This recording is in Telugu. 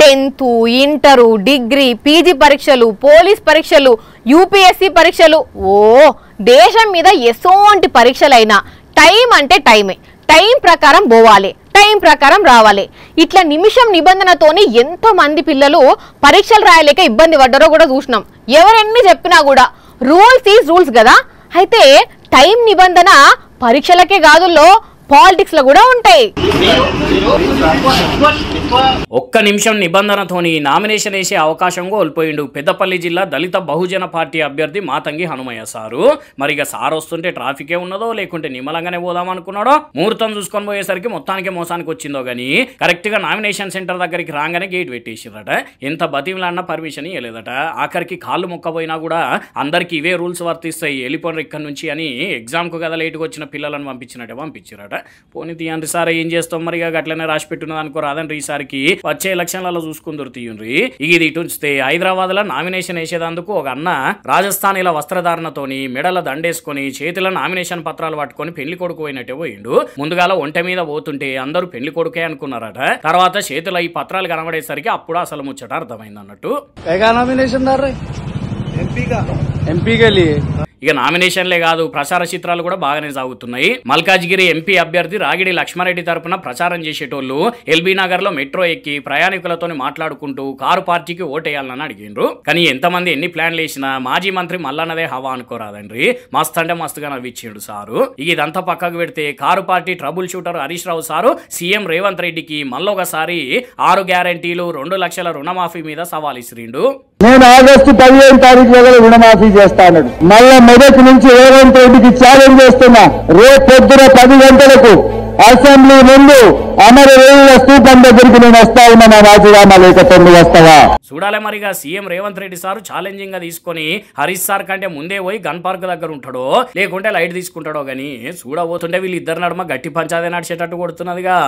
10th, ఇంటరు, డిగ్రీ, పీజీ పరీక్షలు, పోలీస్ పరీక్షలు, యూపీఎస్సీ పరీక్షలు, ఓ దేశం మీద ఎసోంటి పరీక్షలైనా టైం అంటే టైమే. టైం ప్రకారం పోవాలి, టైం ప్రకారం రావాలి. ఇట్లా నిమిషం నిబంధనతోని ఎంతో మంది పిల్లలు పరీక్షలు రాయలేక ఇబ్బంది పడ్డారో కూడా చూసినాం. ఎవరెన్ని చెప్పినా కూడా రూల్స్ ఈజ్ రూల్స్ కదా. అయితే టైం నిబంధన పరీక్షలకే కాదుల్లో పాలిటిక్స్ లో కూడా ఉంటాయి. ఒక్క నిమిషం నిబంధనతోని నామినేషన్ వేసే అవకాశం కోల్పోయిండు పెద్దపల్లి జిల్లా దళిత బహుజన పార్టీ అభ్యర్థి మాతంగి హనుమయ్య సారు. మరి ఇక సార్ వస్తుంటే ట్రాఫికే ఉన్నదో లేకుంటే నిమ్మలంగానే పోదాం అనుకున్నాడో ముహూర్తం చూసుకొని పోయేసరికి మొత్తానికి మోసానికి వచ్చిందో గానీ కరెక్ట్ గా నామినేషన్ సెంటర్ దగ్గరికి రాగానే గేట్ పెట్టేసిరట. ఎంత బతిమలాడినా పర్మిషన్ ఇవ్వలేదట. ఆఖరికి కాళ్ళు మొక్కపోయినా కూడా అందరికి ఇవే రూల్స్ వర్తిస్తాయి, వెళ్ళిపోయిన ఇక్కడ నుంచి అని ఎగ్జామ్ కు కదా లేటుగా వచ్చిన పిల్లలను పంపించిరట. పోనీ తీయండి సార్, ఏం చేస్తాం మరి, అట్లనే రాసి పెట్టున్నది అనుకో రాదండి. ఈసారికి వచ్చే ఎలక్షన్లలో చూసుకుందరు తీయండి. ఇది ఇటు ఉంచితే హైదరాబాద్ లో నామినేషన్ వేసేదందుకు ఒక అన్న రాజస్థానీల వస్త్రధారణతోని మెడల దండేసుకొని చేతిలో నామినేషన్ పత్రాలు పట్టుకొని పెళ్లి కొడుకు పోయినట్టే పోయిండు. ముందుగాల ఒంటె మీద పోతుంటే అందరూ పెళ్లి కొడుకే అనుకున్నారట. తర్వాత చేతిలో ఈ పత్రాలు కనబడేసరికి అప్పుడు అసలు ముచ్చట అర్థమైంది అన్నట్టు. ఇక నామినేషన్లే కాదు ప్రచార చిత్రాలు కూడా బాగానే సాగుతున్నాయి. మల్కాజ్గిరి ఎంపీ అభ్యర్థి రాగిడి లక్ష్మారెడ్డి తరపున ప్రచారం చేసేటోళ్లు ఎల్బీ నగర్ లో మెట్రో ఎక్కి ప్రయాణికులతో మాట్లాడుకుంటూ కారు పార్టీకి ఓటేయాలని అడిగిండ్రు. కానీ ఎంతమంది ఎన్ని ప్లాన్లు వేసినా మాజీ మంత్రి మల్లన్నదే హవా అనుకోరాదండ్రి. మస్తు అంటే మస్తుగా నవ్విచ్చిండు సారు. ఇదంతా పక్కకు పెడితే car party trouble shooter Harish Rao sir CM Revanth రెడ్డికి మళ్ళొకసారి 6 గ్యారంటీలు 2 లక్షల రుణమాఫీ మీద సవాల్ ఇసిరిండు. నేను ఆగస్టు 15వ తారీఖు రుణమాఫీ చేస్తాను. మళ్ళా మొదటి నుంచి రేవంత్ రెడ్డికి ఛాలెంజ్ చేస్తున్నా. రేపు పొద్దున 10 గంటలకు అసెంబ్లీ ముందు అమరవీరుల స్తూపం దగ్గరికి నేను వస్తా ఉన్నా. నా రాజీనామా లేకపోతే వస్తావా చూడాలి. మరిగా CM Revanth Reddy sir challenging గా తీసుకొని హరీష్ సార్ కంటే ముందే పోయి గన్ పార్క్ దగ్గర ఉంటాడో లేకుంటే లైట్ తీసుకుంటాడో గానీ చూడబోతుంటే వీళ్ళు ఇద్దరు నడుమ గట్టి పంచాదే నడిచేటట్టు కొడుతున్నదిగా.